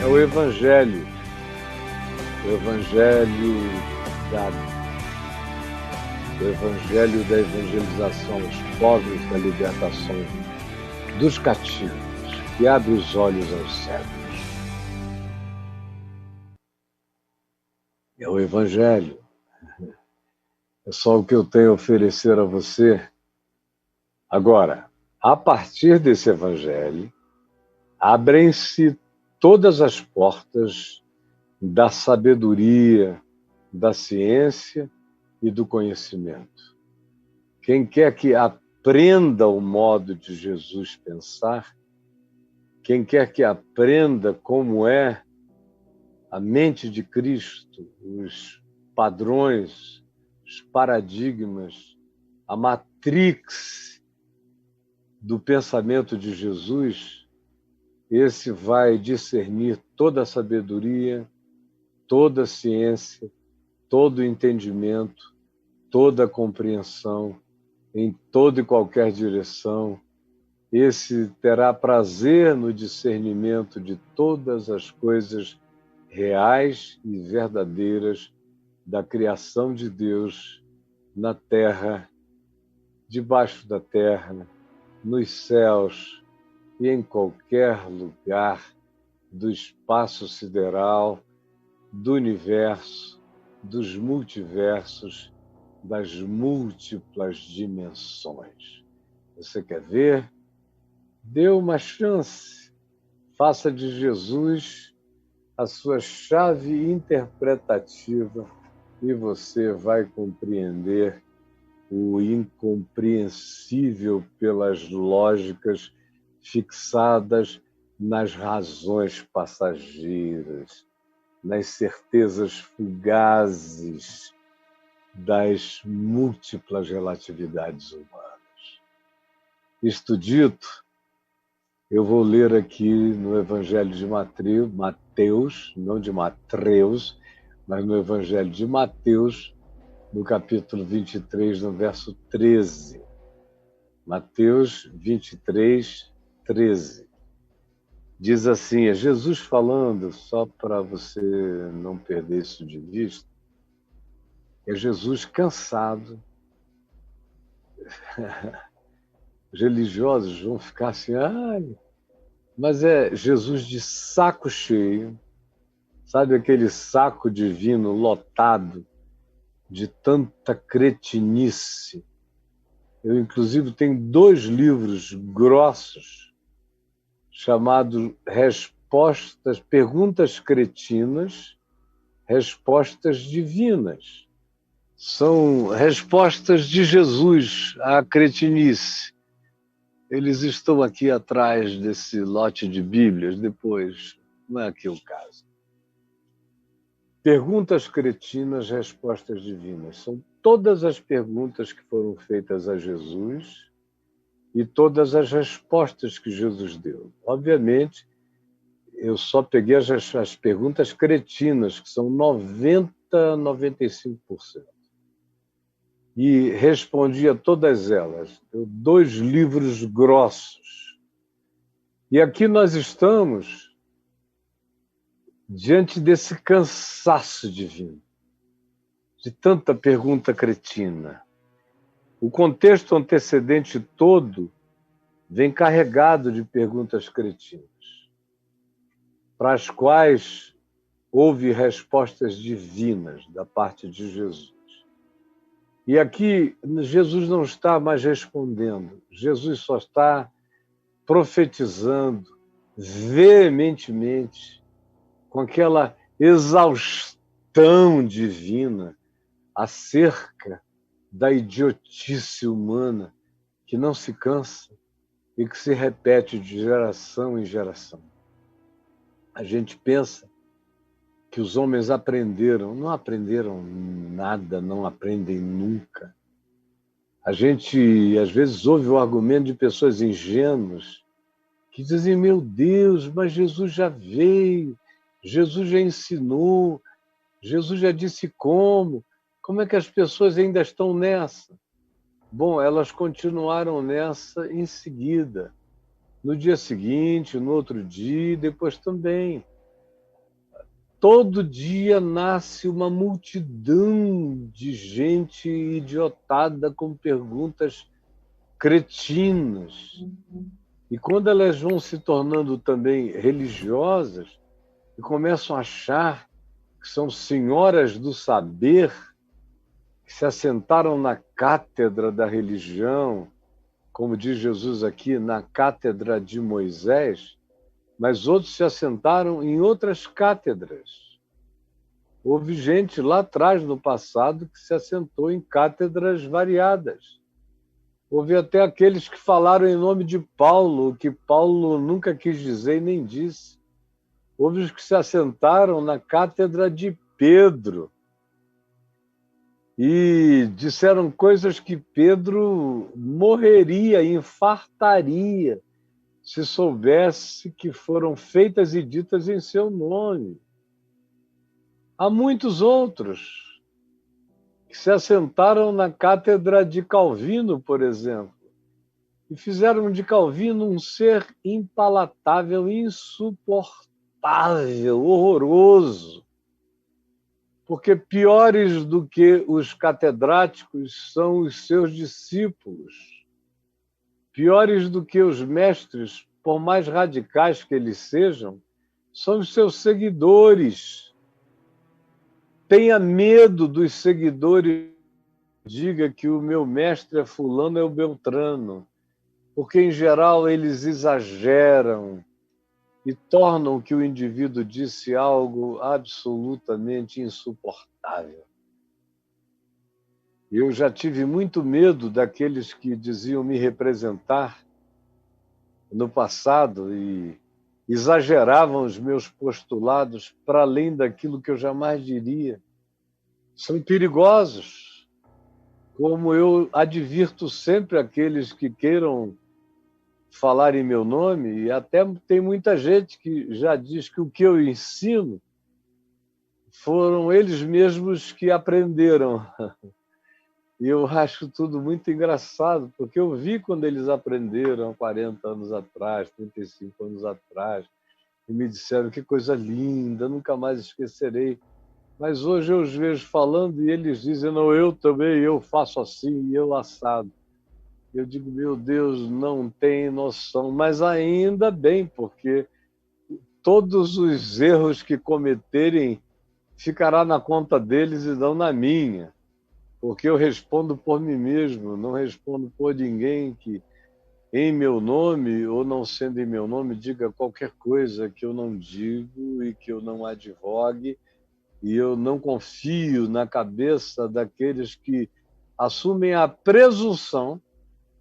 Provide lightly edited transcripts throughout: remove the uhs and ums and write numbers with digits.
É o Evangelho o Evangelho da evangelização aos pobres, da libertação dos cativos, que abre os olhos aos cegos. É o Evangelho. É só o que eu tenho a oferecer a você. Agora, a partir desse Evangelho, abrem-se todas as portas da sabedoria, da ciência e do conhecimento. Quem quer que aprenda o modo de Jesus pensar, quem quer que aprenda como é a mente de Cristo, os padrões, os paradigmas, a matrix do pensamento de Jesus, esse vai discernir toda a sabedoria, toda a ciência, todo o entendimento, toda a compreensão, em toda e qualquer direção. Esse terá prazer no discernimento de todas as coisas reais e verdadeiras da criação de Deus na terra, debaixo da terra, nos céus e em qualquer lugar do espaço sideral, do universo, dos multiversos, das múltiplas dimensões. Você quer ver? Dê uma chance. Faça de Jesus a sua chave interpretativa e você vai compreender o incompreensível pelas lógicas fixadas nas razões passageiras, nas certezas fugazes das múltiplas relatividades humanas. Isto dito, eu vou ler aqui no Evangelho de Mateus, não de Matreus, mas no Evangelho de Mateus, no capítulo 23, no verso 13. Mateus 23, 13. Diz assim, é Jesus falando, só para você não perder isso de vista, é Jesus cansado. Os religiosos vão ficar assim, mas é Jesus de saco cheio, sabe aquele saco divino lotado de tanta cretinice. Eu, inclusive, tenho 2 livros grossos chamados Perguntas Cretinas, Respostas Divinas. São respostas de Jesus à cretinice. Eles estão aqui atrás desse lote de Bíblias, depois, não é aqui o caso. Perguntas cretinas, respostas divinas. São todas as perguntas que foram feitas a Jesus e todas as respostas que Jesus deu. Obviamente, eu só peguei as perguntas cretinas, que são 95%. E respondi a todas elas. 2 livros grossos. E aqui nós estamos diante desse cansaço divino, de tanta pergunta cretina. O contexto antecedente todo vem carregado de perguntas cretinas, para as quais houve respostas divinas da parte de Jesus. E aqui Jesus não está mais respondendo, Jesus só está profetizando veementemente, com aquela exaustão divina acerca da idiotice humana que não se cansa e que se repete de geração em geração. A gente pensa que os homens aprenderam, não aprenderam nada, não aprendem nunca. A gente, às vezes, ouve o argumento de pessoas ingênuas que dizem, meu Deus, mas Jesus já veio, Jesus já ensinou, Jesus já disse como é que as pessoas ainda estão nessa? Bom, elas continuaram nessa em seguida, no dia seguinte, no outro dia, depois também. todo dia nasce uma multidão de gente idiotada com perguntas cretinas. E quando elas vão se tornando também religiosas e começam a achar que são senhoras do saber, que se assentaram na cátedra da religião, como diz Jesus aqui, na cátedra de Moisés, mas outros se assentaram em outras cátedras. Houve gente lá atrás, no passado, que se assentou em cátedras variadas. Houve até aqueles que falaram em nome de Paulo, o que Paulo nunca quis dizer e nem disse. Houve os que se assentaram na cátedra de Pedro e disseram coisas que Pedro morreria, infartaria, se soubesse que foram feitas e ditas em seu nome. Há muitos outros que se assentaram na cátedra de Calvino, por exemplo, e fizeram de Calvino um ser impalatável, insuportável, horroroso. Porque piores do que os catedráticos são os seus discípulos. Piores do que os mestres, por mais radicais que eles sejam, são os seus seguidores. Tenha medo dos seguidores. Diga que o meu mestre é fulano, é o Beltrano, porque, em geral, eles exageram e tornam que o indivíduo disse algo absolutamente insuportável. Eu já tive muito medo daqueles que diziam me representar no passado e exageravam os meus postulados para além daquilo que eu jamais diria. São perigosos, como eu advirto sempre aqueles que queiram falar em meu nome, e até tem muita gente que já diz que o que eu ensino foram eles mesmos que aprenderam. E eu acho tudo muito engraçado, porque eu vi quando eles aprenderam 40 anos atrás, 35 anos atrás, e me disseram que coisa linda, nunca mais esquecerei. Mas hoje eu os vejo falando e eles dizem, não, eu também, eu faço assim, eu assado. Eu digo, meu Deus, não tem noção, mas ainda bem, porque todos os erros que cometerem ficará na conta deles e não na minha, porque eu respondo por mim mesmo, não respondo por ninguém que, em meu nome ou não sendo em meu nome, diga qualquer coisa que eu não digo e que eu não advogue, e eu não confio na cabeça daqueles que assumem a presunção,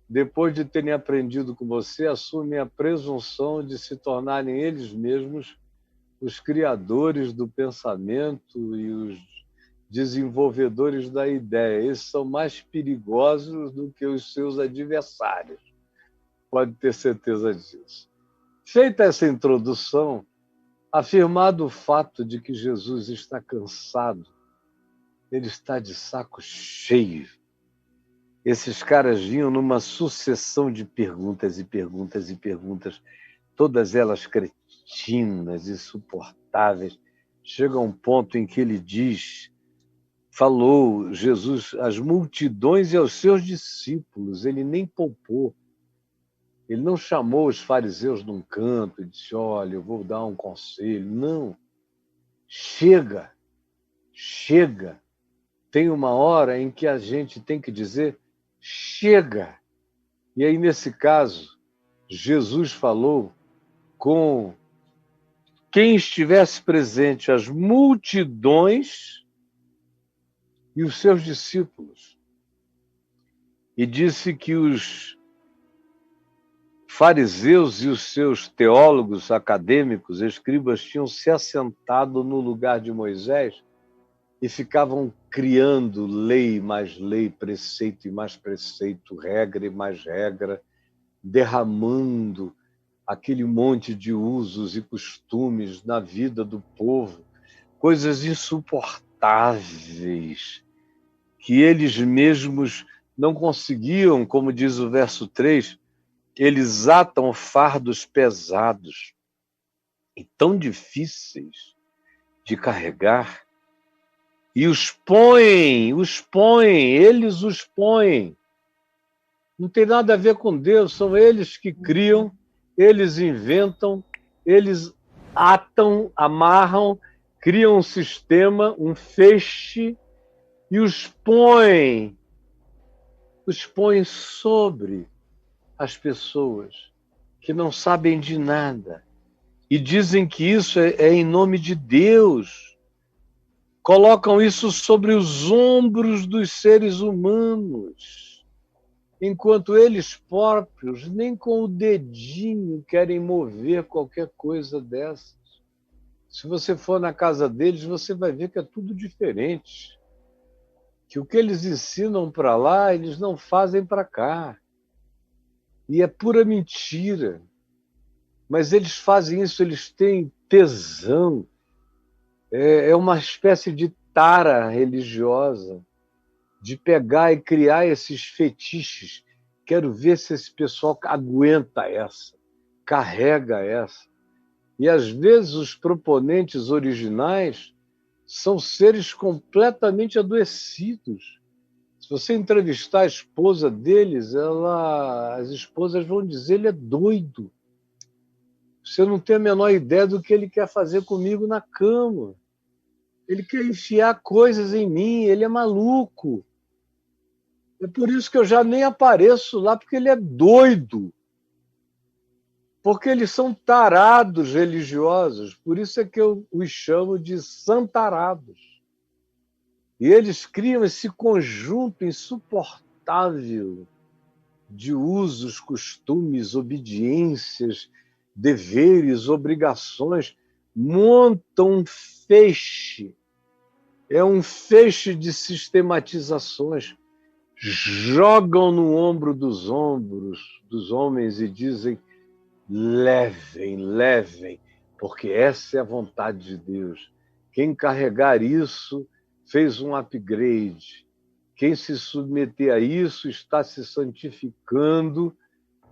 depois de terem aprendido com você, assumem a presunção de se tornarem eles mesmos os criadores do pensamento e os desenvolvedores da ideia. Esses são mais perigosos do que os seus adversários. Pode ter certeza disso. Feita essa introdução, afirmado o fato de que Jesus está cansado, ele está de saco cheio. Esses caras vinham numa sucessão de perguntas e perguntas e perguntas, todas elas cretinas, insuportáveis. Chega a um ponto em que ele diz, falou Jesus às multidões e aos seus discípulos, ele nem poupou. Ele não chamou os fariseus num canto e disse, olha, eu vou dar um conselho. Não. Chega. Chega. Tem uma hora em que a gente tem que dizer, chega. E aí, nesse caso, Jesus falou com quem estivesse presente, as multidões e os seus discípulos. E disse que os fariseus e os seus teólogos acadêmicos, escribas, tinham se assentado no lugar de Moisés e ficavam criando lei mais lei, preceito e mais preceito, regra e mais regra, derramando aquele monte de usos e costumes na vida do povo, coisas insuportáveis, que eles mesmos não conseguiam, como diz o verso 3, eles atam fardos pesados e tão difíceis de carregar, e eles os põem. Não tem nada a ver com Deus, são eles que criam, eles inventam, eles atam, amarram, criam um sistema, um feixe, e os põem sobre as pessoas que não sabem de nada. E dizem que isso é em nome de Deus. Colocam isso sobre os ombros dos seres humanos, enquanto eles próprios nem com o dedinho querem mover qualquer coisa dessas. Se você for na casa deles, você vai ver que é tudo diferente. Que o que eles ensinam para lá, eles não fazem para cá. E é pura mentira. Mas eles fazem isso, eles têm tesão. É uma espécie de tara religiosa, de pegar e criar esses fetiches. Quero ver se esse pessoal aguenta essa, carrega essa. E, às vezes, os proponentes originais são seres completamente adoecidos. Se você entrevistar a esposa deles, as esposas vão dizer: ele é doido. Você não tem a menor ideia do que ele quer fazer comigo na cama. Ele quer enfiar coisas em mim, ele é maluco. É por isso que eu já nem apareço lá, porque ele é doido. Porque eles são tarados religiosos, por isso é que eu os chamo de santarados. E eles criam esse conjunto insuportável de usos, costumes, obediências, deveres, obrigações, montam um feixe. É um feixe de sistematizações. Jogam no ombro dos homens e dizem: levem, levem, porque essa é a vontade de Deus. Quem carregar isso fez um upgrade. Quem se submeter a isso está se santificando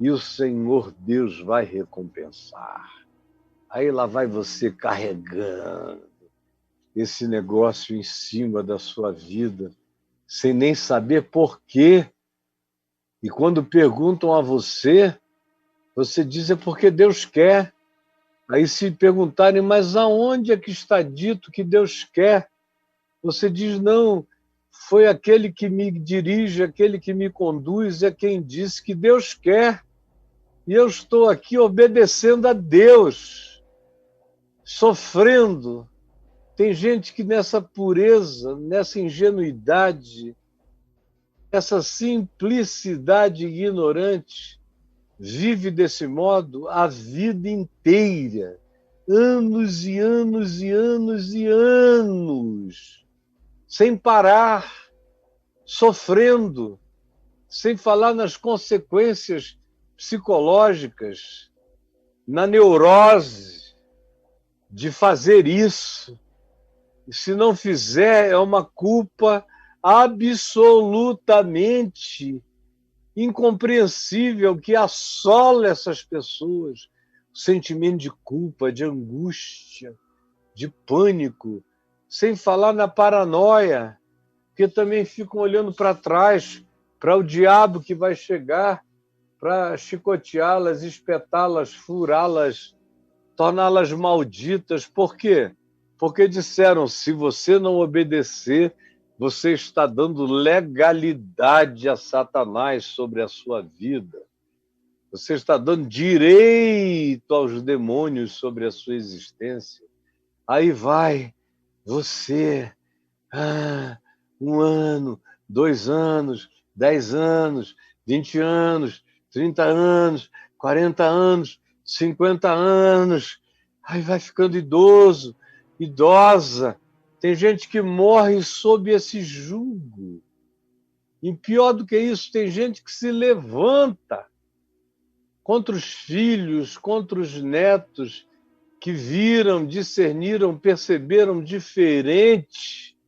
e o Senhor Deus vai recompensar. Aí lá vai você carregando esse negócio em cima da sua vida, sem nem saber por quê. E quando perguntam a você, você diz: é porque Deus quer. Aí se perguntarem: mas aonde é que está dito que Deus quer? Você diz: não, foi aquele que me dirige, aquele que me conduz, é quem disse que Deus quer. E eu estou aqui obedecendo a Deus, sofrendo. Tem gente que nessa pureza, nessa ingenuidade, essa simplicidade ignorante, vive desse modo a vida inteira, anos e anos e anos e anos, sem parar, sofrendo, sem falar nas consequências psicológicas, na neurose de fazer isso. E se não fizer, é uma culpa absolutamente incompreensível que assola essas pessoas. O sentimento de culpa, de angústia, de pânico, sem falar na paranoia, que também ficam olhando para trás, para o diabo que vai chegar para chicoteá-las, espetá-las, furá-las, torná-las malditas. Por quê? Porque disseram: se você não obedecer, você está dando legalidade a Satanás sobre a sua vida. Você está dando direito aos demônios sobre a sua existência. Aí vai você, 1 ano, 2 anos, 10 anos, 20 anos, 30 anos, 40 anos, 50 anos. Aí vai ficando idoso, idosa. Tem gente que morre sob esse jugo. E pior do que isso, tem gente que se levanta contra os filhos, contra os netos, que viram, discerniram, perceberam diferente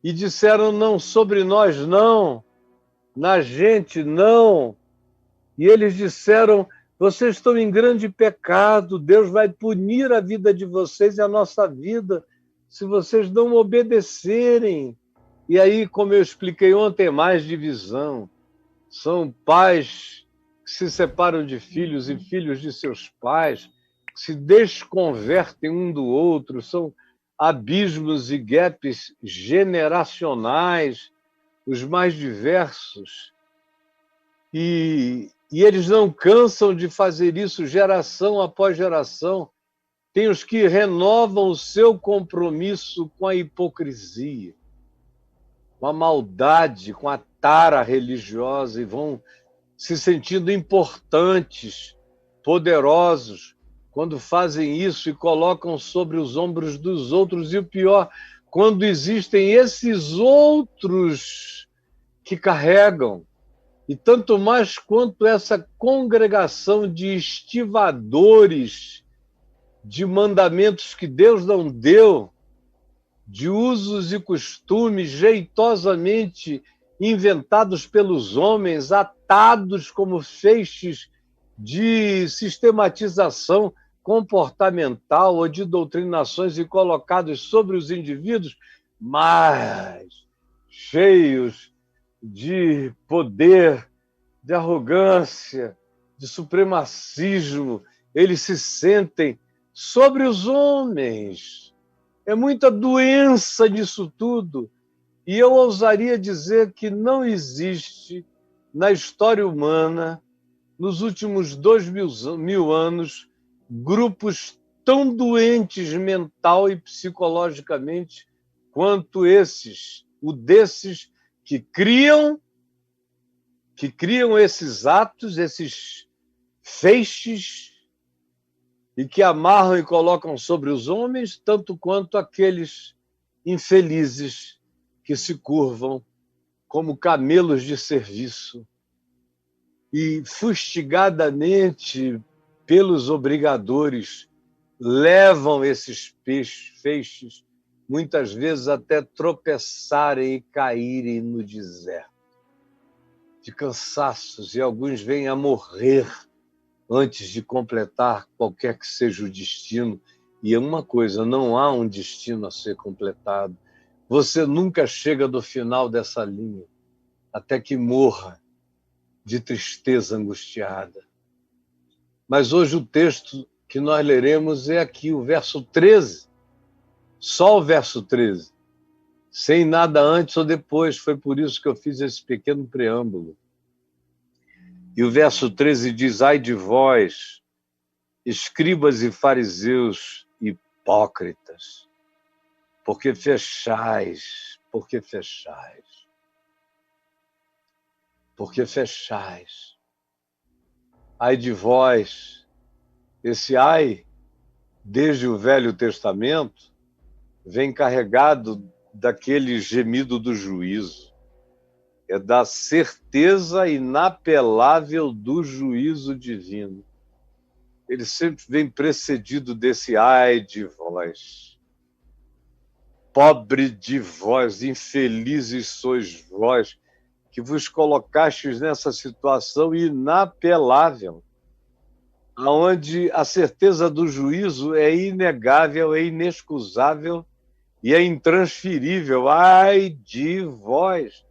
e disseram: não, sobre nós não, na gente não. E eles disseram: Vocês estão em grande pecado. Deus vai punir a vida de vocês e a nossa vida se vocês não obedecerem. E aí, como eu expliquei ontem, é mais divisão. São pais que se separam de filhos e filhos de seus pais, que se desconvertem um do outro. São abismos e gaps generacionais, os mais diversos. E eles não cansam de fazer isso geração após geração. Tem os que renovam o seu compromisso com a hipocrisia, com a maldade, com a tara religiosa, e vão se sentindo importantes, poderosos, quando fazem isso e colocam sobre os ombros dos outros. E o pior, quando existem esses outros que carregam. E tanto mais quanto essa congregação de estivadores de mandamentos que Deus não deu, de usos e costumes jeitosamente inventados pelos homens, atados como feixes de sistematização comportamental ou de doutrinações e colocados sobre os indivíduos, mas cheios de poder, de arrogância, de supremacismo. Eles se sentem sobre os homens. É muita doença nisso tudo. E eu ousaria dizer que não existe na história humana, nos últimos 2000 anos, grupos tão doentes mental e psicologicamente quanto esses, o desses que criam esses atos, esses feixes, e que amarram e colocam sobre os homens, tanto quanto aqueles infelizes que se curvam como camelos de serviço e, fustigadamente pelos obrigadores, levam esses feixes, muitas vezes até tropeçarem e caírem no deserto, de cansaços, e alguns vêm a morrer antes de completar qualquer que seja o destino. E é uma coisa, não há um destino a ser completado. Você nunca chega do final dessa linha, até que morra de tristeza angustiada. Mas hoje o texto que nós leremos é aqui, o verso 13, só o verso 13, sem nada antes ou depois. Foi por isso que eu fiz esse pequeno preâmbulo. E o verso 13 diz: ai de vós, escribas e fariseus hipócritas, porque fechais. Ai de vós. Esse ai, desde o Velho Testamento, vem carregado daquele gemido do juízo. É da certeza inapelável do juízo divino. Ele sempre vem precedido desse ai de vós. Pobre de vós, infelizes sois vós, que vos colocastes nessa situação inapelável, onde a certeza do juízo é inegável, é inexcusável e é intransferível. Ai de vós!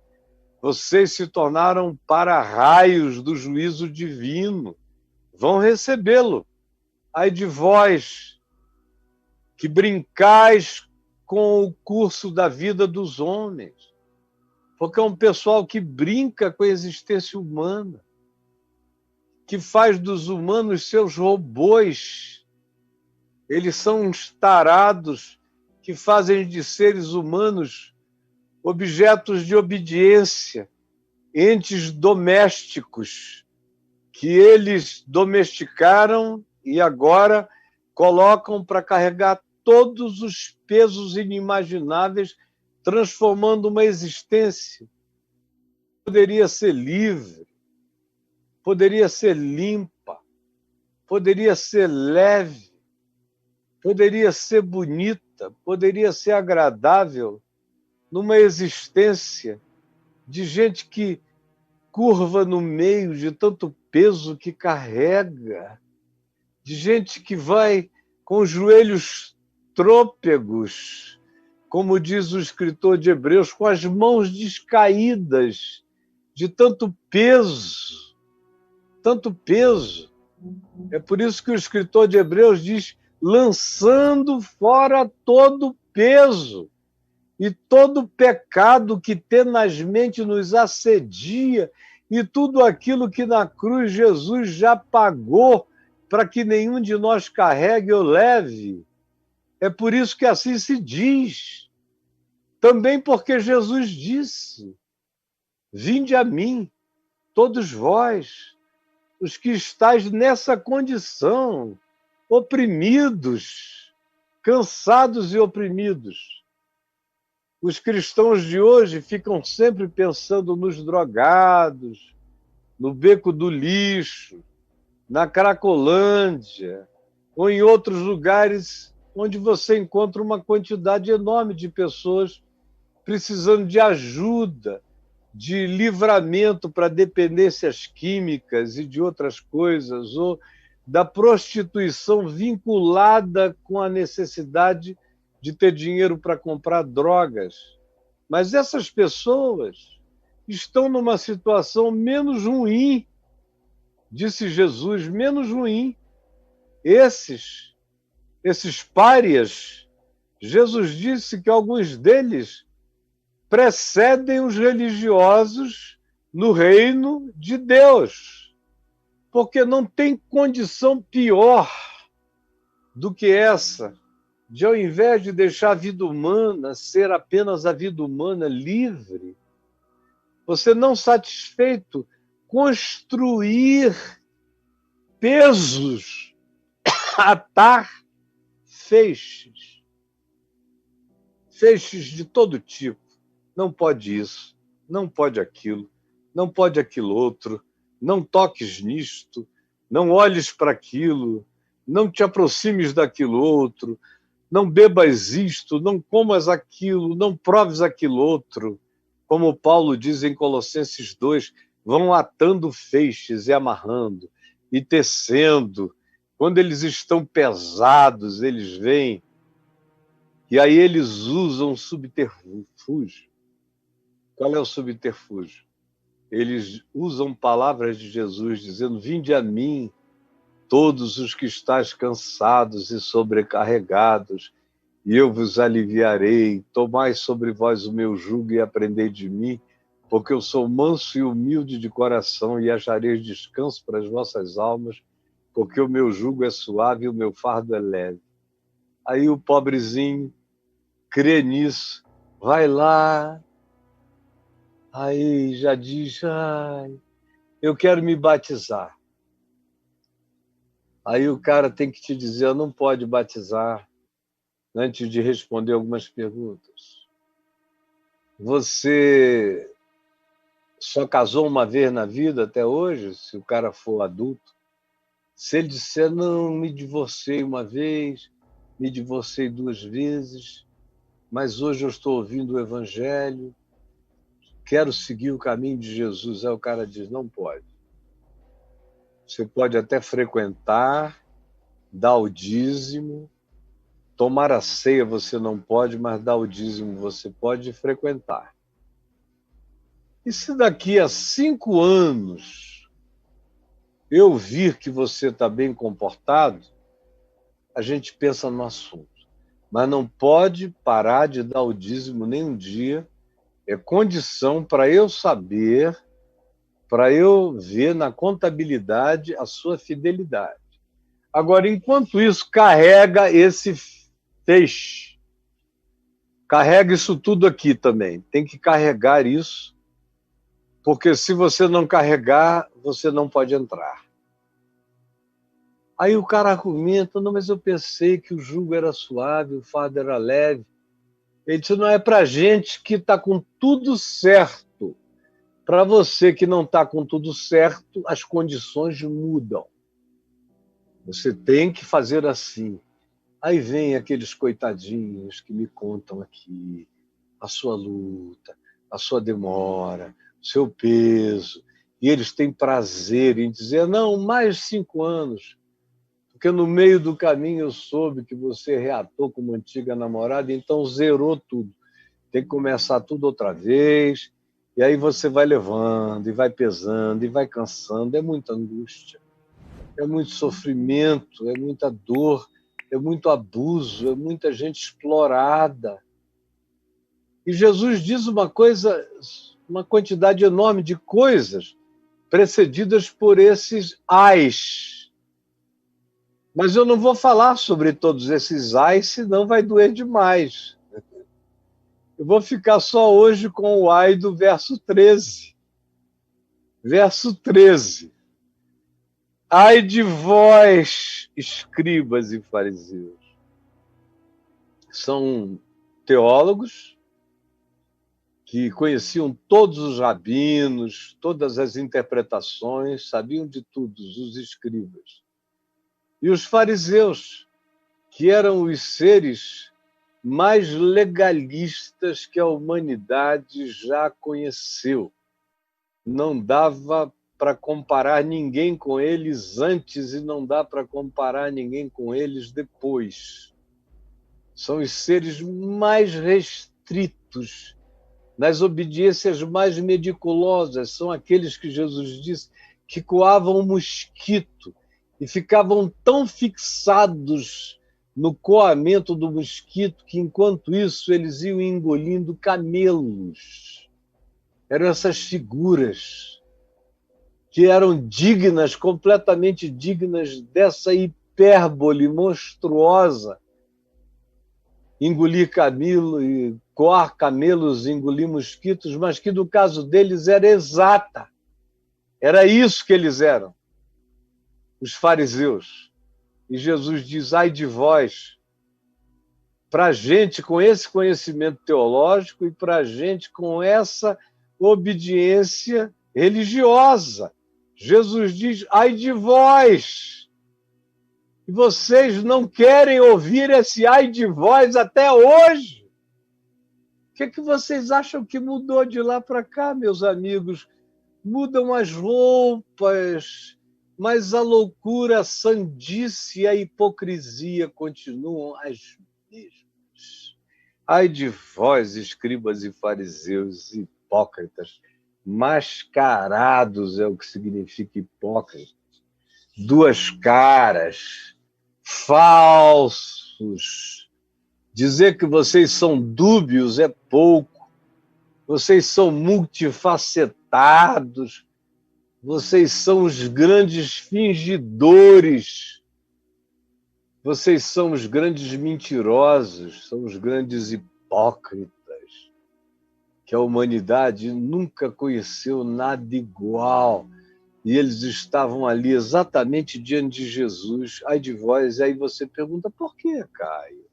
Vocês se tornaram para-raios do juízo divino. Vão recebê-lo. Ai de vós, que brincais com o curso da vida dos homens. Porque é um pessoal que brinca com a existência humana, que faz dos humanos seus robôs. Eles são uns tarados que fazem de seres humanos objetos de obediência, entes domésticos, que eles domesticaram e agora colocam para carregar todos os pesos inimagináveis, transformando uma existência que poderia ser livre, poderia ser limpa, poderia ser leve, poderia ser bonita, poderia ser agradável, numa existência de gente que curva no meio de tanto peso que carrega, de gente que vai com os joelhos trôpegos, como diz o escritor de Hebreus, com as mãos descaídas de tanto peso, tanto peso. É por isso que o escritor de Hebreus diz, lançando fora todo peso e todo pecado que tenazmente nos assedia e tudo aquilo que na cruz Jesus já pagou para que nenhum de nós carregue ou leve. É por isso que assim se diz. Também porque Jesus disse, vinde a mim, todos vós, os que estáis nessa condição, oprimidos, cansados e oprimidos. Os cristãos de hoje ficam sempre pensando nos drogados, no beco do lixo, na Cracolândia, ou em outros lugares onde você encontra uma quantidade enorme de pessoas precisando de ajuda, de livramento para dependências químicas e de outras coisas, ou da prostituição vinculada com a necessidade de ter dinheiro para comprar drogas. Mas essas pessoas estão numa situação menos ruim, disse Jesus, menos ruim. Esses párias, Jesus disse que alguns deles precedem os religiosos no reino de Deus, porque não tem condição pior do que essa, de ao invés de deixar a vida humana ser apenas a vida humana livre, você não satisfeito construir pesos, atar feixes de todo tipo. Não pode isso, não pode aquilo, não pode aquilo outro, não toques nisto, não olhes para aquilo, não te aproximes daquilo outro, não bebas isto, não comas aquilo, não proves aquilo outro. Como Paulo diz em Colossenses 2, vão atando feixes e amarrando e tecendo. Quando eles estão pesados, eles vêm e aí eles usam subterfúgio. Qual é o subterfúgio? Eles usam palavras de Jesus dizendo, vinde a mim, todos os que estáis cansados e sobrecarregados, e eu vos aliviarei. Tomai sobre vós o meu jugo e aprendei de mim, porque eu sou manso e humilde de coração, e achareis descanso para as vossas almas, porque o meu jugo é suave e o meu fardo é leve. Aí o pobrezinho crê nisso, vai lá, aí já diz, ai, eu quero me batizar. Aí o cara tem que te dizer, não pode batizar, antes de responder algumas perguntas. Você só casou uma vez na vida até hoje, se o cara for adulto? Se ele disser, não, me divorciei uma vez, me divorciei 2 vezes, mas hoje eu estou ouvindo o Evangelho, quero seguir o caminho de Jesus. Aí o cara diz, não pode. Você pode até frequentar, dar o dízimo, tomar a ceia você não pode, mas dar o dízimo você pode frequentar. E se daqui a 5 anos eu vir que você está bem comportado, a gente pensa no assunto. Mas não pode parar de dar o dízimo nem um dia. É condição para eu saber, para eu ver na contabilidade a sua fidelidade. Agora, enquanto isso, carrega esse feixe. Carrega isso tudo aqui também. Tem que carregar isso, porque se você não carregar, você não pode entrar. Aí o cara argumenta, não, mas eu pensei que o jugo era suave, o fardo era leve. Ele disse, não é para gente que está com tudo certo. Para você que não está com tudo certo, as condições mudam. Você tem que fazer assim. Aí vem aqueles coitadinhos que me contam aqui a sua luta, a sua demora, o seu peso, E eles têm prazer em dizer, não, mais 5 anos, porque no meio do caminho eu soube que você reatou com uma antiga namorada, então zerou tudo. Tem que começar tudo outra vez, e aí você vai levando, e vai pesando, e vai cansando. É muita angústia, é muito sofrimento, é muita dor, é muito abuso, é muita gente explorada. E Jesus diz uma coisa, uma quantidade enorme de coisas precedidas por esses ais. Mas eu não vou falar sobre todos esses ais, senão vai doer demais. Eu vou ficar só hoje com o ai do verso 13. Verso 13. Ai de vós, escribas e fariseus. São teólogos que conheciam todos os rabinos, todas as interpretações, sabiam de tudo, os escribas. E os fariseus, que eram os seres mais legalistas que a humanidade já conheceu. Não dava para comparar ninguém com eles antes e não dá para comparar ninguém com eles depois. São os seres mais restritos, nas obediências mais meticulosas. São aqueles que Jesus disse que coavam um mosquito e ficavam tão fixados no coamento do mosquito que, enquanto isso, eles iam engolindo camelos. Eram essas figuras que eram dignas, completamente dignas dessa hipérbole monstruosa. Engolir camelo e coar camelos, engolir mosquitos, mas que no caso deles era exata. Era isso que eles eram, os fariseus. E Jesus diz, ai de vós, para a gente com esse conhecimento teológico e para a gente com essa obediência religiosa. Jesus diz, ai de vós. E vocês não querem ouvir esse ai de vós até hoje. O que vocês acham que mudou de lá para cá, meus amigos? Mudam as roupas, mas a loucura, a sandice e a hipocrisia continuam as mesmas. Ai de vós, escribas e fariseus, hipócritas, mascarados é o que significa hipócrita. Duas caras, falsos. Dizer que vocês são dúbios é pouco. Vocês são multifacetados. Vocês são os grandes fingidores. Vocês são os grandes mentirosos, são os grandes hipócritas, que a humanidade nunca conheceu nada igual. E eles estavam ali exatamente diante de Jesus, ai de vós. E aí você pergunta, por quê, Caio?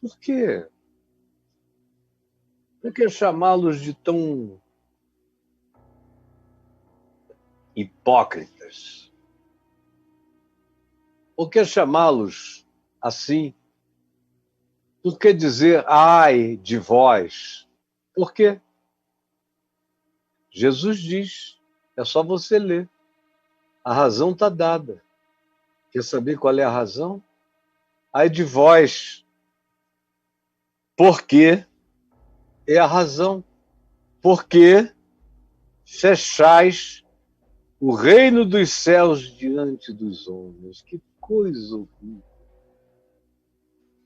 Por quê? Por que chamá-los de tão hipócritas? Por que chamá-los assim? Por que dizer ai de vós? Por quê? Jesus diz, é só você ler. A razão está dada. Quer saber qual é a razão? Ai de vós. Por quê? É a razão. Porque fechais o reino dos céus diante dos homens. Que coisa horrível.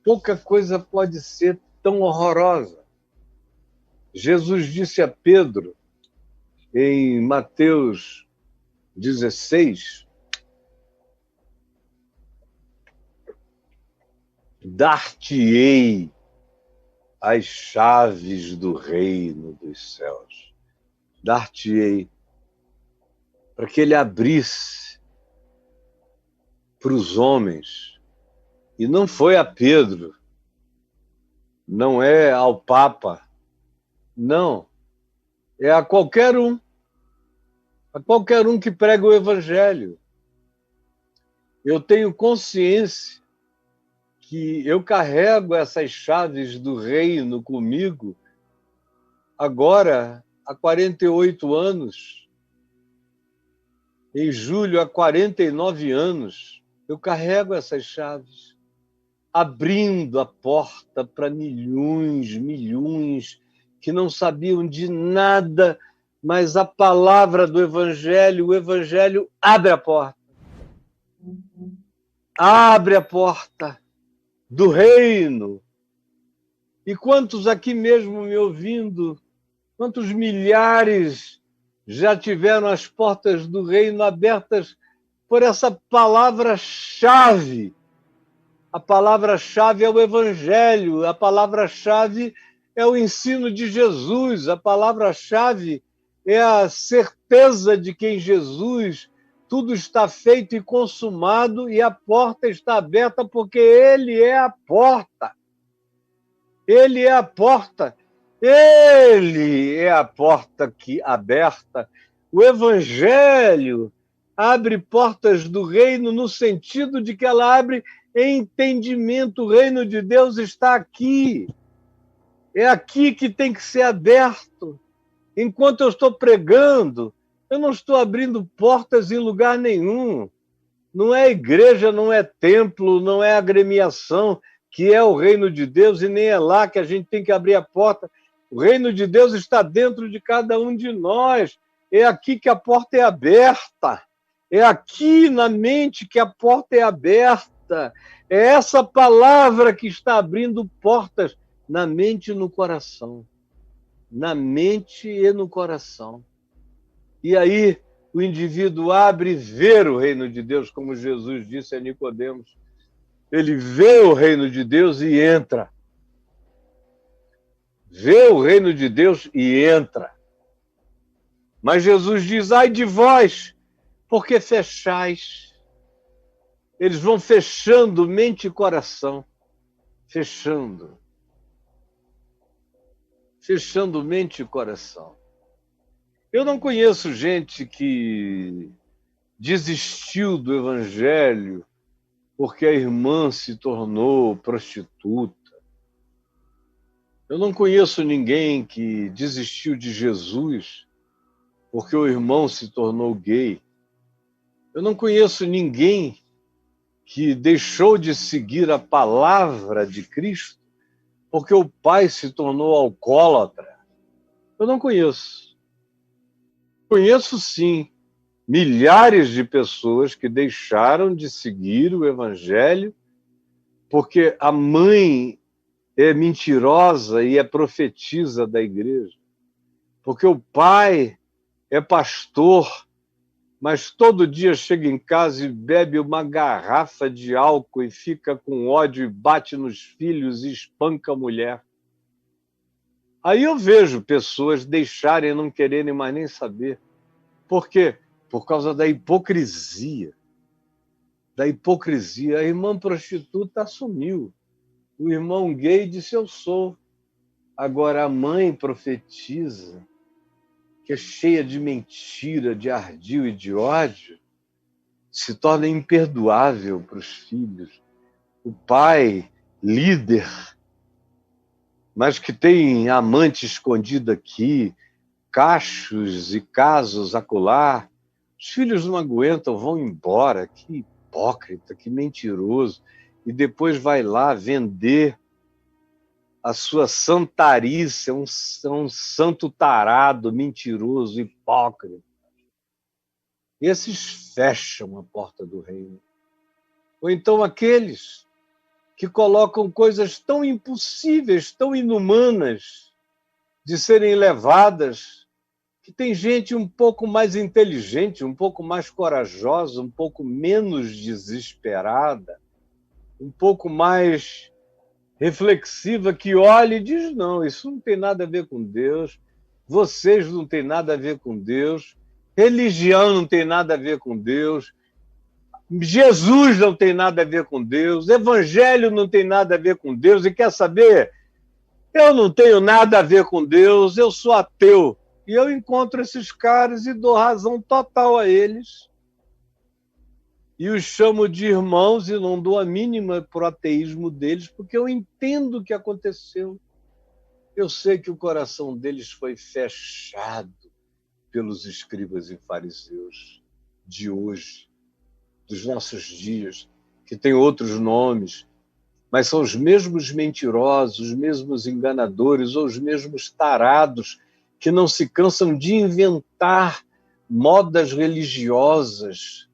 Pouca coisa pode ser tão horrorosa. Jesus disse a Pedro, em Mateus 16, dar-te-ei as chaves do reino dos céus. Dar-te-ei para que ele abrisse para os homens. E não foi a Pedro, não é ao Papa, não. É a qualquer um que prega o Evangelho. Eu tenho consciência que eu carrego essas chaves do reino comigo agora há 48 anos. Em julho, há 49 anos, eu carrego essas chaves, abrindo a porta para milhões, milhões que não sabiam de nada, mas a palavra do Evangelho, o Evangelho abre a porta. Abre a porta do reino. E quantos aqui mesmo me ouvindo, quantos milhares já tiveram as portas do reino abertas por essa palavra-chave? A palavra-chave é o Evangelho, a palavra-chave é o ensino de Jesus, a palavra-chave é a certeza de que em Jesus tudo está feito e consumado e a porta está aberta porque Ele é a porta. Ele é a porta. Ele é a porta que aberta. O Evangelho abre portas do reino no sentido de que ela abre entendimento. O reino de Deus está aqui. É aqui que tem que ser aberto. Enquanto eu estou pregando, eu não estou abrindo portas em lugar nenhum. Não é igreja, não é templo, não é agremiação, que é o reino de Deus, e nem é lá que a gente tem que abrir a porta. O reino de Deus está dentro de cada um de nós. É aqui que a porta é aberta. É aqui na mente que a porta é aberta. É essa palavra que está abrindo portas na mente e no coração. Na mente e no coração. E aí o indivíduo abre e vê o reino de Deus, como Jesus disse a Nicodemos. Ele vê o reino de Deus e entra. Vê o reino de Deus e entra. Mas Jesus diz, ai de vós, porque fechais. Eles vão fechando mente e coração. Fechando. Fechando mente e coração. Eu não conheço gente que desistiu do evangelho porque a irmã se tornou prostituta. Eu não conheço ninguém que desistiu de Jesus porque o irmão se tornou gay. Eu não conheço ninguém que deixou de seguir a palavra de Cristo porque o pai se tornou alcoólatra. Eu não conheço. Conheço, sim, milhares de pessoas que deixaram de seguir o evangelho porque a mãe é mentirosa e é profetisa da igreja, porque o pai é pastor, mas todo dia chega em casa e bebe uma garrafa de álcool e fica com ódio e bate nos filhos e espanca a mulher. Aí eu vejo pessoas deixarem, não quererem mais nem saber. Por quê? Por causa da hipocrisia. Da hipocrisia. A irmã prostituta assumiu. O irmão gay disse, eu sou. Agora a mãe profetiza, que é cheia de mentira, de ardil e de ódio, se torna imperdoável para os filhos. O pai, líder, mas que tem amante escondido aqui, cachos e casos acolá, os filhos não aguentam, vão embora. Que hipócrita, que mentiroso. E depois vai lá vender a sua santarice, é um santo tarado, mentiroso, hipócrita. Esses fecham a porta do reino. Ou então aqueles que colocam coisas tão impossíveis, tão inumanas de serem levadas, que tem gente um pouco mais inteligente, um pouco mais corajosa, um pouco menos desesperada, um pouco mais reflexiva, que olha e diz, não, isso não tem nada a ver com Deus, vocês não têm nada a ver com Deus, religião não tem nada a ver com Deus, Jesus não tem nada a ver com Deus, evangelho não tem nada a ver com Deus, e quer saber? Eu não tenho nada a ver com Deus, eu sou ateu. E eu encontro esses caras e dou razão total a eles, e os chamo de irmãos e não dou a mínima para o ateísmo deles, porque eu entendo o que aconteceu. Eu sei que o coração deles foi fechado pelos escribas e fariseus. de hoje, dos nossos dias, que tem outros nomes, mas são os mesmos mentirosos, os mesmos enganadores, ou os mesmos tarados, que não se cansam de inventar modas religiosas,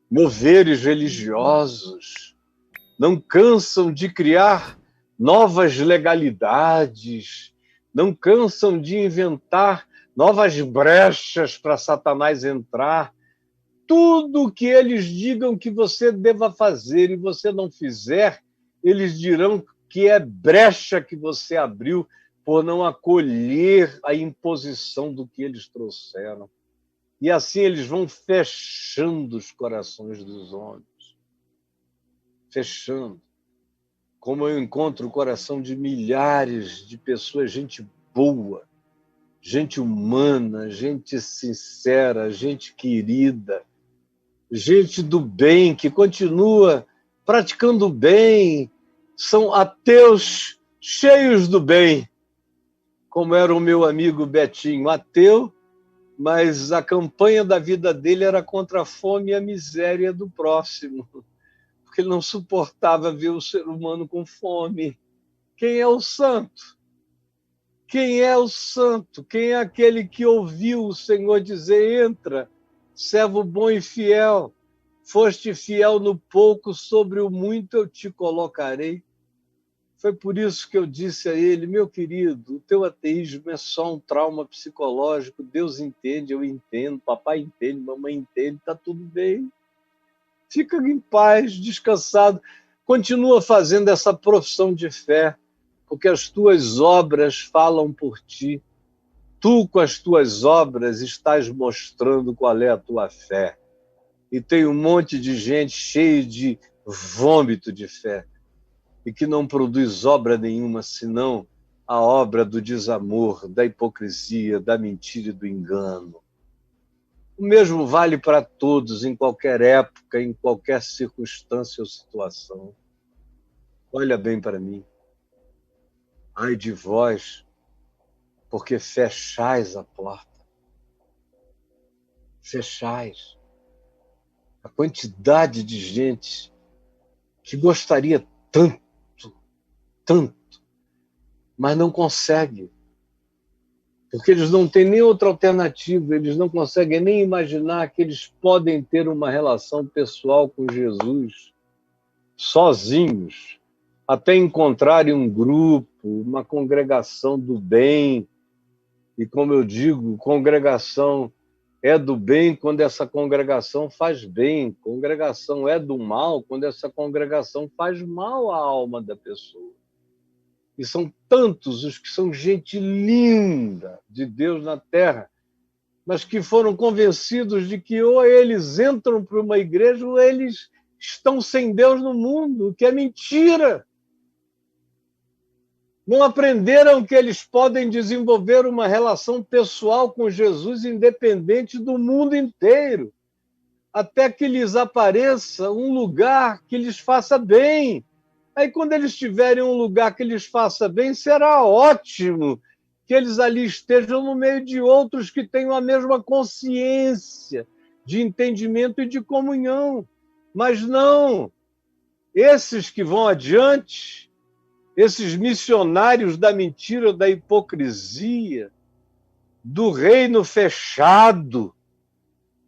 moveres religiosos, não cansam de criar novas legalidades, não cansam de inventar novas brechas para Satanás entrar. Tudo que eles digam que você deva fazer e você não fizer, eles dirão que é brecha que você abriu por não acolher a imposição do que eles trouxeram. E assim eles vão fechando os corações dos homens. Fechando. Como eu encontro o coração de milhares de pessoas, gente boa, gente humana, gente sincera, gente querida, gente do bem, que continua praticando o bem, são ateus cheios do bem, como era o meu amigo Betinho, ateu, mas a campanha da vida dele era contra a fome e a miséria do próximo, porque ele não suportava ver o ser humano com fome. Quem é o santo? Quem é o santo? Quem é aquele que ouviu o Senhor dizer: entra, servo bom e fiel, foste fiel no pouco, sobre o muito eu te colocarei. Foi por isso que eu disse a ele: meu querido, o teu ateísmo é só um trauma psicológico, Deus entende, eu entendo, papai entende, mamãe entende, está tudo bem. Fica em paz, descansado, continua fazendo essa profissão de fé, porque as tuas obras falam por ti. Tu, com as tuas obras, estás mostrando qual é a tua fé. E tem um monte de gente cheia de vômito de fé e que não produz obra nenhuma, senão a obra do desamor, da hipocrisia, da mentira e do engano. O mesmo vale para todos, em qualquer época, em qualquer circunstância ou situação. Olha bem para mim. Ai de vós, porque fechais a porta. Fechais. A quantidade de gente que gostaria tanto, mas não consegue. Porque eles não têm nem outra alternativa, eles não conseguem nem imaginar que eles podem ter uma relação pessoal com Jesus sozinhos, até encontrarem um grupo, uma congregação do bem. E, como eu digo, congregação é do bem quando essa congregação faz bem, congregação é do mal quando essa congregação faz mal à alma da pessoa. E são tantos os que são gente linda de Deus na terra, mas que foram convencidos de que ou eles entram para uma igreja ou eles estão sem Deus no mundo, que é mentira. Não aprenderam que eles podem desenvolver uma relação pessoal com Jesus independente do mundo inteiro, até que lhes apareça um lugar que lhes faça bem. Aí, quando eles tiverem um lugar que lhes faça bem, será ótimo que eles ali estejam no meio de outros que tenham a mesma consciência de entendimento e de comunhão. Mas não, esses que vão adiante, esses missionários da mentira, da hipocrisia, do reino fechado,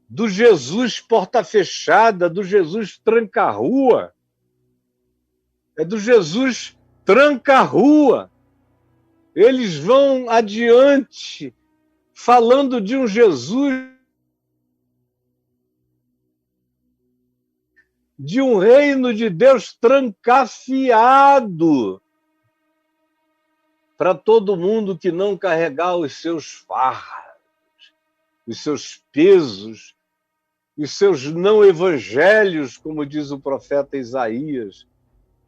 do Jesus porta fechada, do Jesus tranca-rua, é do Jesus tranca-rua. Eles vão adiante falando de um Jesus, de um reino de Deus trancafiado para todo mundo que não carregar os seus fardos, os seus pesos, os seus não evangelhos, como diz o profeta Isaías.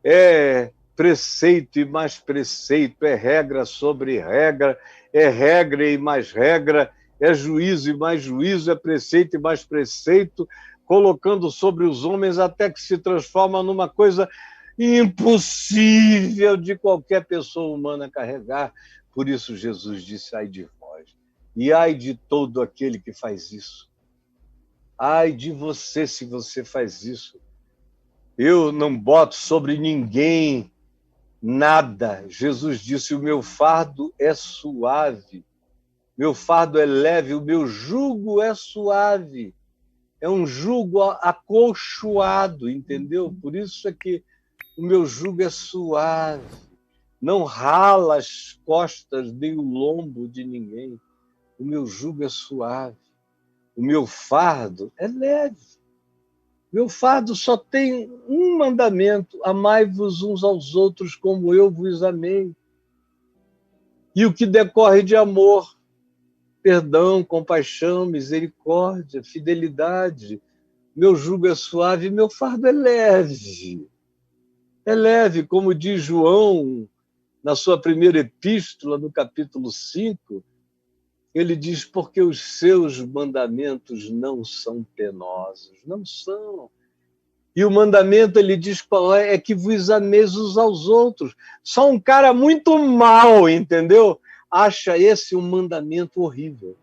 É preceito e mais preceito, é regra sobre regra, é regra e mais regra, é juízo e mais juízo, é preceito e mais preceito, colocando sobre os homens até que se transforma numa coisa impossível de qualquer pessoa humana carregar. Por isso Jesus disse: ai de vós, e ai de todo aquele que faz isso. Ai de você se você faz isso. Eu não boto sobre ninguém nada. Jesus disse: o meu fardo é suave, meu fardo é leve, o meu jugo é suave. É um jugo acolchoado, entendeu? Por isso é que o meu jugo é suave. Não rala as costas nem o lombo de ninguém. O meu jugo é suave. O meu fardo é leve. Meu fardo só tem um mandamento: amai-vos uns aos outros como eu vos amei. E o que decorre de amor: perdão, compaixão, misericórdia, fidelidade. Meu jugo é suave, meu fardo é leve. É leve, como diz João na sua primeira epístola, no capítulo 5, ele diz: porque os seus mandamentos não são penosos. Não são. E o mandamento, ele diz qual é que vos ameis uns aos outros. Só um cara muito mau, entendeu? Acha esse um mandamento horrível.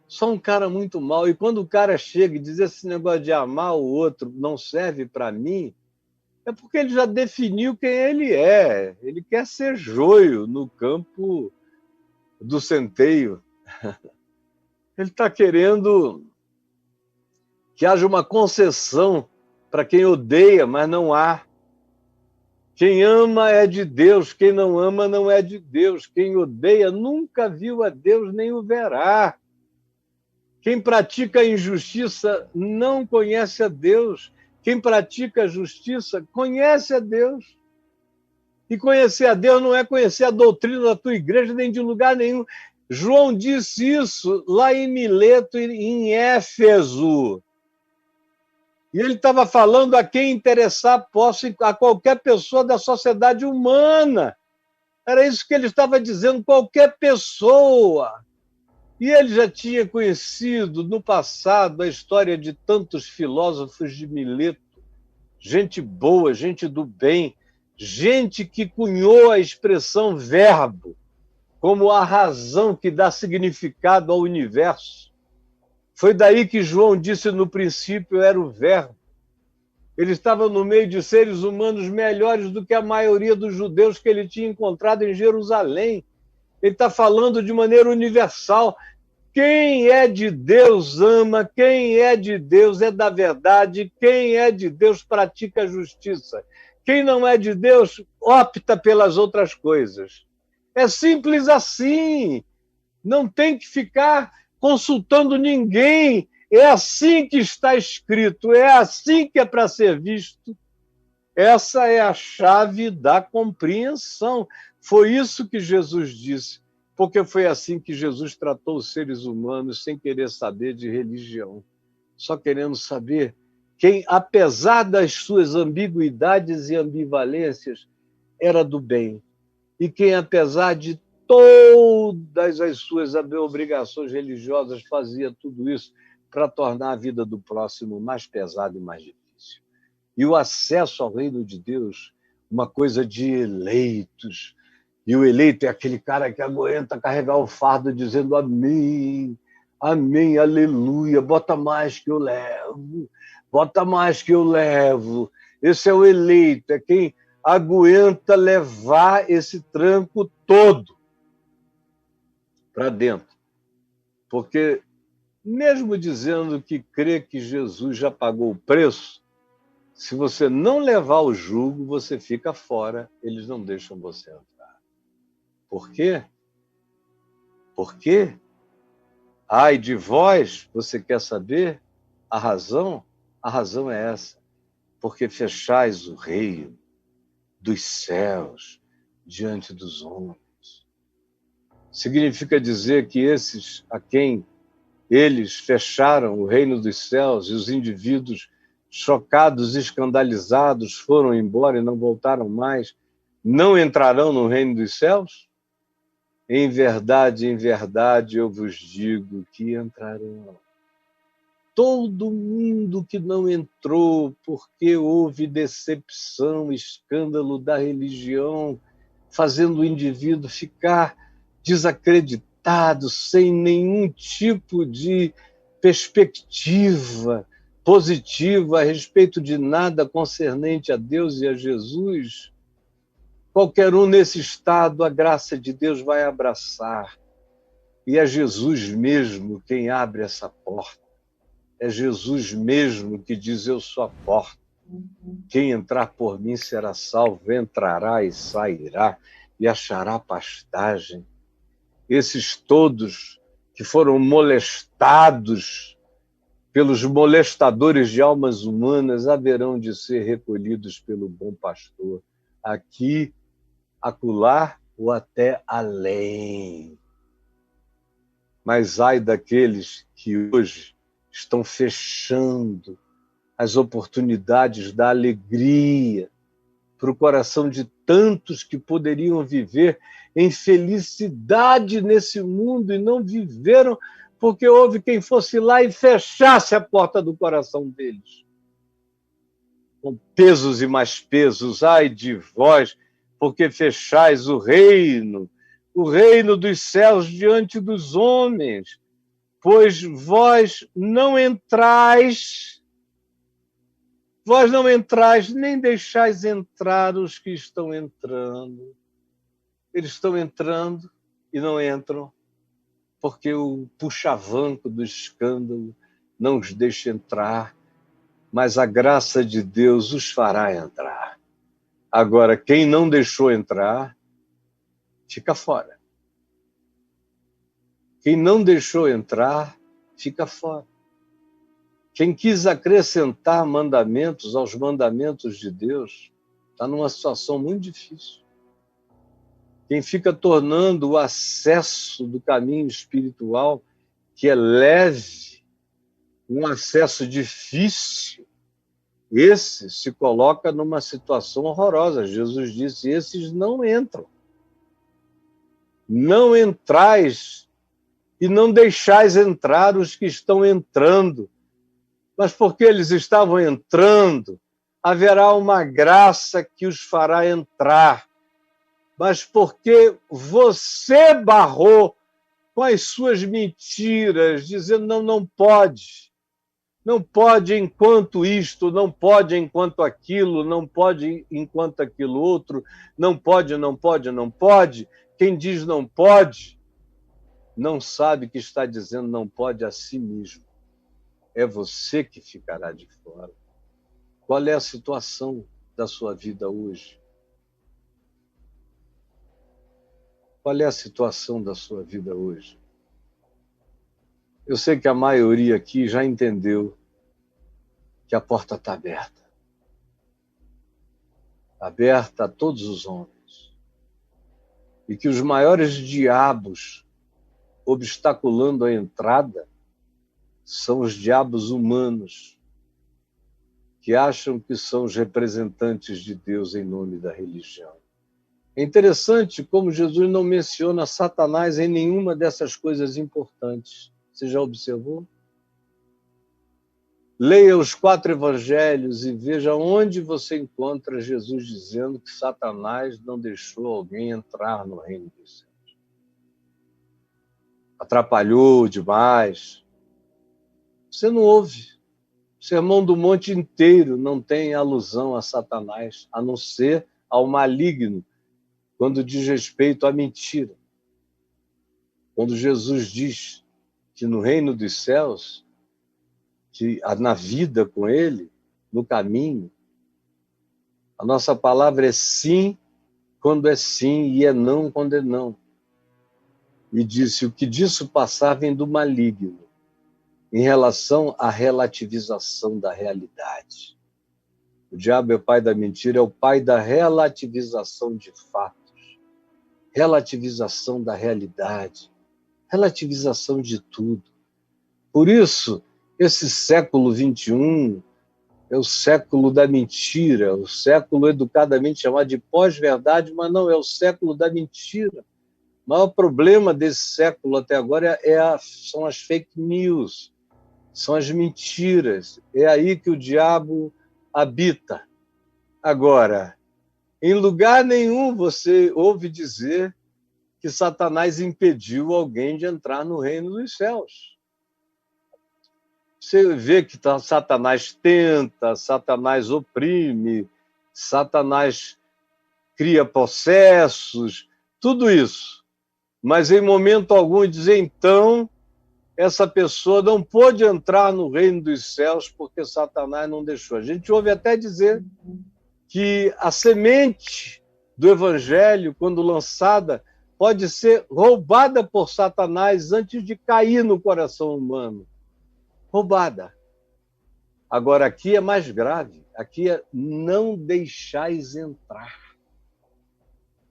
Só um cara muito mau. E quando o cara chega e diz: esse negócio de amar o outro não serve para mim, é porque ele já definiu quem ele é. Ele quer ser joio no campo do centeio. Ele está querendo que haja uma concessão para quem odeia, mas não há. Quem ama é de Deus, quem não ama não é de Deus. Quem odeia nunca viu a Deus nem o verá. Quem pratica a injustiça não conhece a Deus. Quem pratica a justiça conhece a Deus. E conhecer a Deus não é conhecer a doutrina da tua igreja nem de lugar nenhum. João disse isso lá em Mileto, em Éfeso. E ele estava falando a quem interessar posse, a qualquer pessoa da sociedade humana. Era isso que ele estava dizendo, qualquer pessoa. E ele já tinha conhecido no passado a história de tantos filósofos de Mileto, gente boa, gente do bem, gente que cunhou a expressão verbo como a razão que dá significado ao universo. Foi daí que João disse: no princípio era o verbo. Ele estava no meio de seres humanos melhores do que a maioria dos judeus que ele tinha encontrado em Jerusalém. Ele está falando de maneira universal. Quem é de Deus ama, quem é de Deus é da verdade, quem é de Deus pratica a justiça. Quem não é de Deus opta pelas outras coisas. É simples assim. Não tem que ficar consultando ninguém. É assim que está escrito, é assim que é para ser visto. Essa é a chave da compreensão. Foi isso que Jesus disse, porque foi assim que Jesus tratou os seres humanos, sem querer saber de religião, só querendo saber quem, apesar das suas ambiguidades e ambivalências, era do bem, e quem, apesar de todas as suas obrigações religiosas, fazia tudo isso para tornar a vida do próximo mais pesada e mais difícil. E o acesso ao reino de Deus, uma coisa de eleitos. E o eleito é aquele cara que aguenta carregar o fardo dizendo amém, amém, aleluia, bota mais que eu levo, bota mais que eu levo. Esse é o eleito, é quem aguenta levar esse tranco todo para dentro. Porque mesmo dizendo que crê que Jesus já pagou o preço, se você não levar o jugo, você fica fora, eles não deixam você entrar. Por quê? Por quê? Ai de vós, você quer saber a razão? A razão é essa, porque fechais o reino dos céus diante dos homens. Significa dizer que esses a quem eles fecharam o reino dos céus e os indivíduos chocados, escandalizados, foram embora e não voltaram mais, não entrarão no reino dos céus? Em verdade, eu vos digo que entrarão. Todo mundo que não entrou porque houve decepção, escândalo da religião, fazendo o indivíduo ficar desacreditado, sem nenhum tipo de perspectiva positiva a respeito de nada concernente a Deus e a Jesus, qualquer um nesse estado, a graça de Deus vai abraçar. E é Jesus mesmo quem abre essa porta. É Jesus mesmo que diz: eu sou a porta. Quem entrar por mim será salvo, entrará e sairá e achará pastagem. Esses todos que foram molestados pelos molestadores de almas humanas haverão de ser recolhidos pelo bom pastor, aqui, acolá ou até além. Mas ai daqueles que hoje estão fechando as oportunidades da alegria para o coração de tantos que poderiam viver em felicidade nesse mundo e não viveram porque houve quem fosse lá e fechasse a porta do coração deles. Com pesos e mais pesos, ai de vós, porque fechais o reino dos céus diante dos homens, pois vós não entrais, nem deixais entrar os que estão entrando. Eles estão entrando e não entram, porque o puxavanco do escândalo não os deixa entrar, mas a graça de Deus os fará entrar. Agora, quem não deixou entrar, fica fora. Quem não deixou entrar, fica fora. Quem quis acrescentar mandamentos aos mandamentos de Deus, está numa situação muito difícil. Quem fica tornando o acesso do caminho espiritual, que é leve, um acesso difícil, esse se coloca numa situação horrorosa. Jesus disse: esses não entram. Não entrais e não deixais entrar os que estão entrando. Mas porque eles estavam entrando, haverá uma graça que os fará entrar. Mas porque você barrou com as suas mentiras, dizendo: não pode. Não pode enquanto isto, não pode enquanto aquilo, não pode enquanto aquilo outro, não pode, não pode, não pode. Quem diz não pode, não sabe que está dizendo não pode a si mesmo. É você que ficará de fora. Qual é a situação da sua vida hoje? Qual é a situação da sua vida hoje? Eu sei que a maioria aqui já entendeu que a porta está aberta. Aberta a todos os homens. E que os maiores diabos obstaculando a entrada são os diabos humanos, que acham que são os representantes de Deus em nome da religião. É interessante como Jesus não menciona Satanás em nenhuma dessas coisas importantes. Você já observou? Leia os 4 evangelhos e veja onde você encontra Jesus dizendo que Satanás não deixou alguém entrar no reino dos céus. Atrapalhou demais. Você não ouve. O Sermão do Monte inteiro não tem alusão a Satanás, a não ser ao maligno, quando diz respeito à mentira. Quando Jesus diz que no reino dos céus, que na vida com ele, no caminho, a nossa palavra é sim quando é sim e é não quando é não. E disse: o que disso passar vem do maligno, em relação à relativização da realidade. O diabo é o pai da mentira, é o pai da relativização de fatos, relativização da realidade, relativização de tudo. Por isso, esse século XXI é o século da mentira, o século educadamente chamado de pós-verdade, mas não, é o século da mentira. O maior problema desse século até agora são as fake news, são as mentiras. É aí que o diabo habita. Agora, em lugar nenhum você ouve dizer que Satanás impediu alguém de entrar no reino dos céus. Você vê que Satanás tenta, Satanás oprime, Satanás cria processos, tudo isso. Mas em momento algum dizer, então, essa pessoa não pôde entrar no reino dos céus porque Satanás não deixou. A gente ouve até dizer que a semente do evangelho, quando lançada, pode ser roubada por Satanás antes de cair no coração humano. Roubada. Agora, aqui é mais grave. Aqui é não deixais entrar.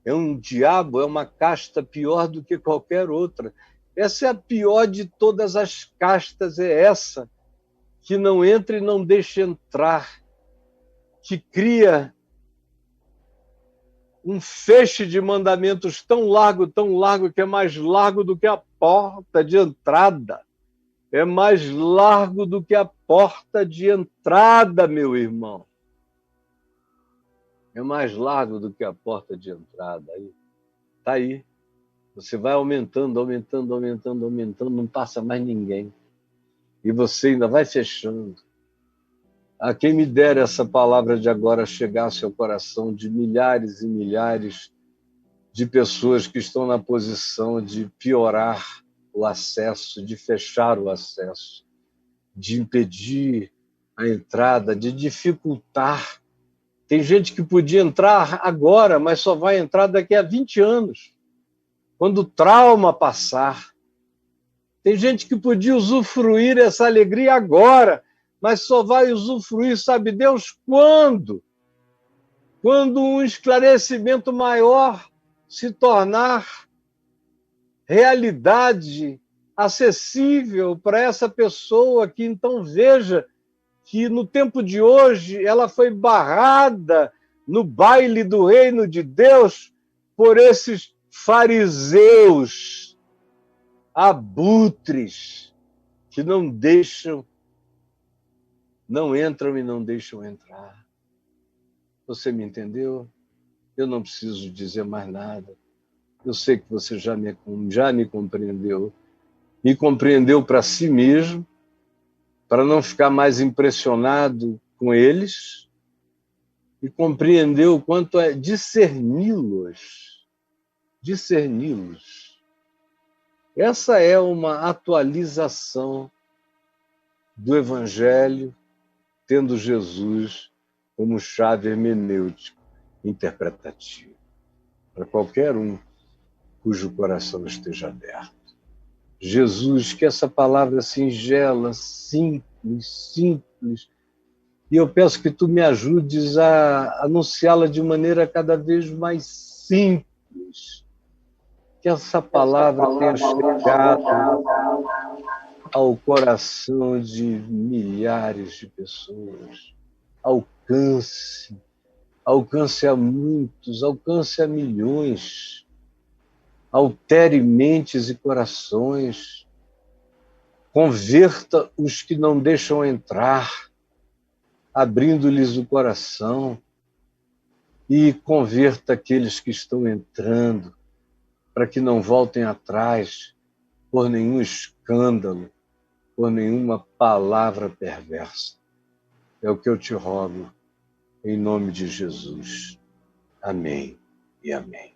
É um diabo, é uma casta pior do que qualquer outra. Essa é a pior de todas as castas, é essa, que não entra e não deixa entrar, que cria um feixe de mandamentos tão largo, que é mais largo do que a porta de entrada. É mais largo do que a porta de entrada, meu irmão. É mais largo do que a porta de entrada. Está aí. Você vai aumentando, não passa mais ninguém. E você ainda vai fechando. A quem me dera essa palavra de agora chegasse ao coração de milhares e milhares de pessoas que estão na posição de piorar o acesso, de fechar o acesso, de impedir a entrada, de dificultar. Tem gente que podia entrar agora, mas só vai entrar daqui a 20 anos, quando o trauma passar. Tem gente que podia usufruir essa alegria agora, mas só vai usufruir, sabe Deus, quando? Quando um esclarecimento maior se tornar realidade acessível para essa pessoa, que então veja que no tempo de hoje ela foi barrada no baile do reino de Deus por esses fariseus abutres que não entram e não deixam entrar. Você me entendeu? Eu não preciso dizer mais nada. Eu sei que você já me compreendeu. Me compreendeu para si mesmo, para não ficar mais impressionado com eles, e compreendeu o quanto é discerni-los. Discerni-los. Essa é uma atualização do Evangelho, tendo Jesus como chave hermenêutica interpretativa, para qualquer um cujo coração esteja aberto. Jesus, que essa palavra singela, simples, e eu peço que tu me ajudes a anunciá-la de maneira cada vez mais simples, que essa palavra tenha chegado ao coração de milhares de pessoas, alcance a muitos, alcance a milhões, altere mentes e corações, converta os que não deixam entrar, abrindo-lhes o coração, e converta aqueles que estão entrando, para que não voltem atrás por nenhum escândalo, por nenhuma palavra perversa. É o que eu te rogo, em nome de Jesus. Amém e amém.